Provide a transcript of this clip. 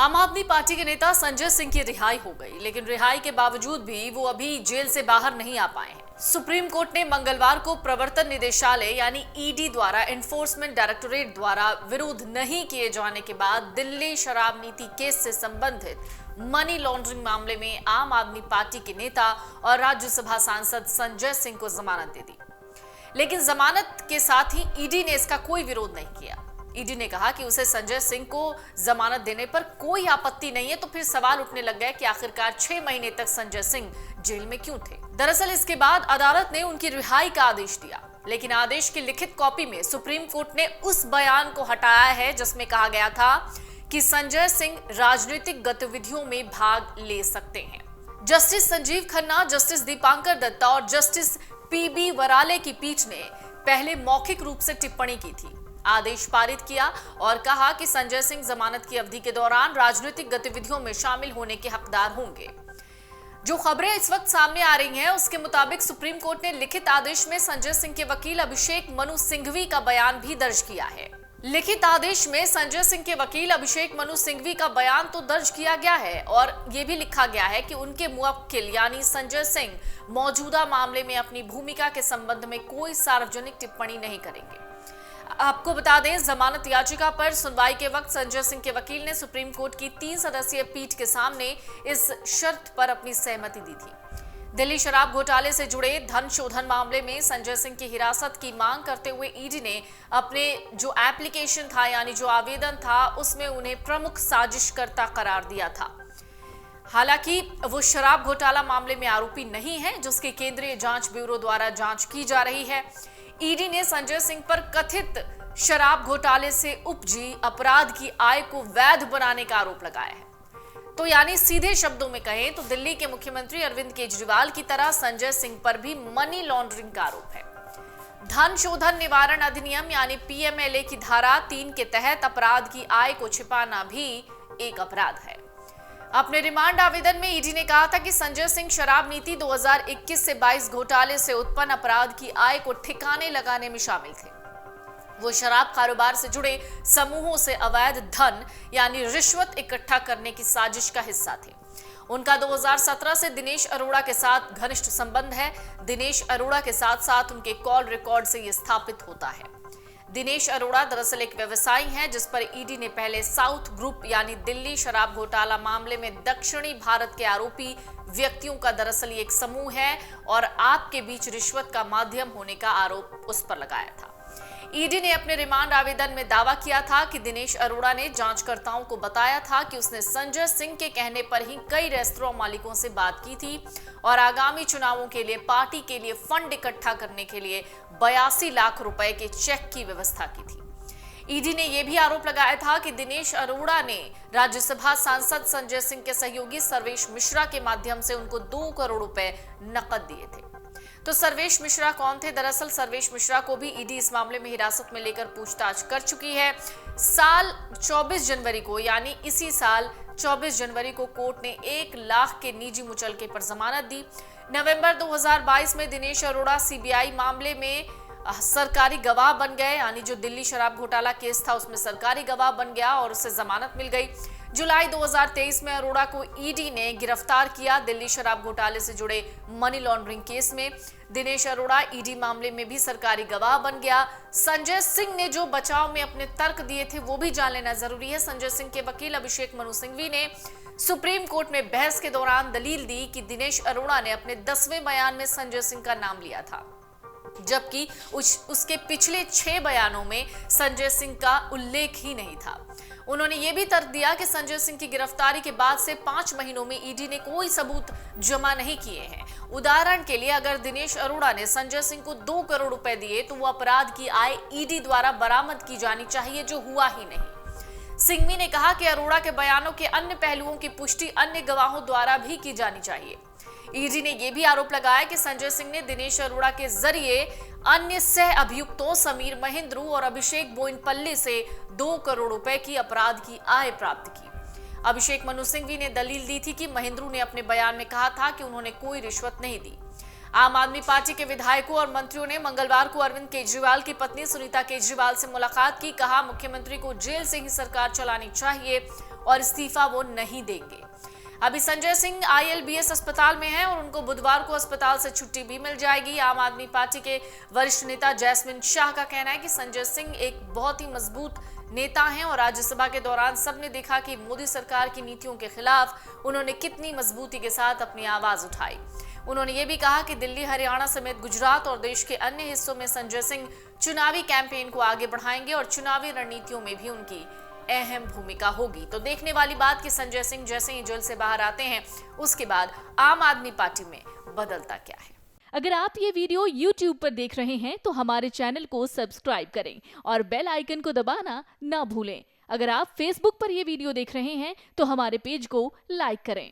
आम आदमी पार्टी के नेता संजय सिंह की रिहाई हो गई, लेकिन रिहाई के बावजूद भी वो अभी जेल से बाहर नहीं आ पाए हैं। सुप्रीम कोर्ट ने मंगलवार को प्रवर्तन निदेशालय यानी ईडी द्वारा एनफोर्समेंट डायरेक्टोरेट द्वारा विरोध नहीं किए जाने के बाद दिल्ली शराब नीति केस से संबंधित मनी लॉन्ड्रिंग मामले में आम आदमी पार्टी के नेता और राज्यसभा सांसद संजय सिंह को जमानत दे दी। लेकिन जमानत के साथ ही ईडी ने इसका कोई विरोध नहीं किया। ईडी ने कहा कि उसे संजय सिंह को जमानत देने पर कोई आपत्ति नहीं है, तो फिर सवाल उठने लग गए कि आखिरकार 6 महीने तक संजय सिंह जेल में क्यों थे। दरअसल इसके बाद अदालत ने उनकी रिहाई का आदेश दिया, लेकिन आदेश की लिखित कॉपी में सुप्रीम कोर्ट ने उस बयान को हटाया है जिसमें कहा गया था कि संजय सिंह राजनीतिक गतिविधियों में भाग ले सकते हैं। जस्टिस संजीव खन्ना, जस्टिस दीपांकर दत्ता और जस्टिस पीबी वराले की पीठ ने पहले मौखिक रूप से टिप्पणी की थी, आदेश पारित किया और कहा कि संजय सिंह जमानत की अवधि के दौरान राजनीतिक गतिविधियों में शामिल होने के हकदार होंगे। जो खबरें इस वक्त सामने आ रही हैं, उसके मुताबिक सुप्रीम कोर्ट ने लिखित आदेश में संजय सिंह के वकील अभिषेक मनु सिंघवी का बयान भी दर्ज किया है। लिखित आदेश में संजय सिंह के वकील अभिषेक मनु सिंघवी का बयान तो दर्ज किया गया है और यह भी लिखा गया है कि उनके मुवक्किल यानी संजय सिंह मौजूदा मामले में अपनी भूमिका के संबंध में कोई सार्वजनिक टिप्पणी नहीं करेंगे। आपको बता दें, जमानत याचिका पर सुनवाई के वक्त संजय सिंह के वकील ने सुप्रीम कोर्ट की 3 सदस्यीय पीठ के सामने इस शर्त पर अपनी सहमति दी थी। दिल्ली शराब घोटाले से जुड़े धन शोधन मामले में संजय सिंह की हिरासत की मांग करते हुए ईडी ने अपने जो एप्लीकेशन था यानी जो आवेदन था उसमें उन्हें प्रमुख साजिशकर्ता करार दिया था। हालांकि वो शराब घोटाला मामले में आरोपी नहीं है, जिसकी केंद्रीय जांच ब्यूरो द्वारा जांच की जा रही है। ईडी ने संजय सिंह पर कथित शराब घोटाले से उपजी अपराध की आय को वैध बनाने का आरोप लगाया है। तो यानी सीधे शब्दों में कहें तो दिल्ली के मुख्यमंत्री अरविंद केजरीवाल की तरह संजय सिंह पर भी मनी लॉन्ड्रिंग का आरोप है। धन शोधन निवारण अधिनियम यानी पीएमएलए की धारा 3 के तहत अपराध की आय को छिपाना भी एक अपराध है। अपने रिमांड आवेदन में ईडी ने कहा था कि संजय सिंह शराब नीति 2021 से 22 घोटाले से उत्पन्न अपराध की आय को ठिकाने लगाने में शामिल थे। वो शराब कारोबार से जुड़े समूहों से अवैध धन यानी रिश्वत इकट्ठा करने की साजिश का हिस्सा थे। उनका 2017 से दिनेश अरोड़ा के साथ घनिष्ठ संबंध है। दिनेश अरोड़ा के साथ साथ उनके कॉल रिकॉर्ड से यह स्थापित होता है। दिनेश अरोड़ा दरअसल एक व्यवसायी हैं जिस पर ईडी ने पहले साउथ ग्रुप यानी दिल्ली शराब घोटाला मामले में दक्षिणी भारत के आरोपी व्यक्तियों का दरअसल एक समूह है और आपके बीच रिश्वत का माध्यम होने का आरोप उस पर लगाया था। ईडी ने अपने रिमांड आवेदन में दावा किया था कि दिनेश अरोड़ा ने जांचकर्ताओं को बताया था कि उसने संजय सिंह के कहने पर ही कई रेस्तरां मालिकों से बात की थी और आगामी चुनावों के लिए पार्टी के लिए फंड इकट्ठा करने के लिए 82 लाख रुपए के चेक की व्यवस्था की थी। ईडी ने यह भी आरोप लगाया था कि दिनेश अरोड़ा ने राज्यसभा सांसद संजय सिंह के सहयोगी सर्वेश मिश्रा के माध्यम से उनको 2 करोड़ रुपए नकद दिए थे। तो सर्वेश मिश्रा कौन थे? दरअसल सर्वेश मिश्रा को भी ईडी इस मामले में हिरासत में लेकर पूछताछ कर चुकी है। साल 24 जनवरी को यानी इसी साल 24 जनवरी को कोर्ट ने 1 लाख के निजी मुचलके पर जमानत दी। नवंबर 2022 में दिनेश अरोड़ा सीबीआई मामले में सरकारी गवाह बन गए, यानी जो दिल्ली शराब घोटाला केस था उसमें सरकारी गवाह बन गया और उसे जमानत मिल गई। जुलाई 2023 में अरोड़ा को ईडी ने गिरफ्तार किया दिल्ली शराब घोटाले से जुड़े मनी लॉन्ड्रिंग केस में। दिनेश अरोड़ा ईडी मामले में भी सरकारी गवाह बन गया। संजय सिंह ने जो बचाव में अपने तर्क दिए थे वो भी जान लेना जरूरी है। संजय सिंह के वकील अभिषेक मनु सिंघवी ने सुप्रीम कोर्ट में बहस के दौरान दलील दी कि दिनेश अरोड़ा ने अपने 10वें बयान में संजय सिंह का नाम लिया था, जबकि उसके पिछले 6 बयानों में संजय सिंह का उल्लेख ही नहीं था। उन्होंने यह भी तर्क दिया कि संजय सिंह की गिरफ्तारी के बाद से 5 महीनों में ईडी ने कोई सबूत जमा नहीं किए हैं। उदाहरण के लिए अगर दिनेश अरोड़ा ने संजय सिंह को 2 करोड़ रुपए दिए तो वो अपराध की आय ईडी द्वारा बरामद की जानी चाहिए, जो हुआ ही नहीं। सिंघवी ने कहा कि अरोड़ा के बयानों के अन्य पहलुओं की पुष्टि अन्य गवाहों द्वारा भी की जानी चाहिए। ईडी ने यह भी आरोप लगाया कि संजय सिंह ने दिनेश अरोड़ा के जरिए अन्य सह अभियुक्तों समीर महेंद्रू और अभिषेक बोइनपल्ली से 2 करोड़ रुपए की अपराध की आय प्राप्त की। अभिषेक मनु सिंघवी ने दलील दी थी कि महेंद्रू ने अपने बयान में कहा था कि उन्होंने कोई रिश्वत नहीं दी। आम आदमी पार्टी के विधायकों और मंत्रियों ने मंगलवार को अरविंद केजरीवाल की पत्नी सुनीता केजरीवाल से मुलाकात की। कहा, मुख्यमंत्री को जेल से ही सरकार चलानी चाहिए और इस्तीफा वो नहीं देंगे। अभी संजय सिंह ILBS अस्पताल में हैं और उनको बुधवार को अस्पताल से छुट्टी भी मिल जाएगी। आम आदमी पार्टी के वरिष्ठ नेता जैस्मिन शाह का कहना है कि संजय सिंह एक बहुत ही मजबूत नेता हैं और राज्यसभा के दौरान सबने देखा कि मोदी सरकार की नीतियों के खिलाफ उन्होंने कितनी मजबूती के साथ अपनी आवाज उठाई। उन्होंने ये भी कहा कि दिल्ली, हरियाणा समेत गुजरात और देश के अन्य हिस्सों में संजय सिंह चुनावी कैंपेन को आगे बढ़ाएंगे और चुनावी रणनीतियों में भी उनकी अहम भूमिका होगी। तो देखने वाली बात कि संजय सिंह जैसे ही जेल से बाहर आते हैं उसके बाद आम आदमी पार्टी में बदलता क्या है। अगर आप ये वीडियो YouTube पर देख रहे हैं तो हमारे चैनल को सब्सक्राइब करें और बेल आइकन को दबाना ना भूलें। अगर आप Facebook पर ये वीडियो देख रहे हैं तो हमारे पेज को लाइक करें।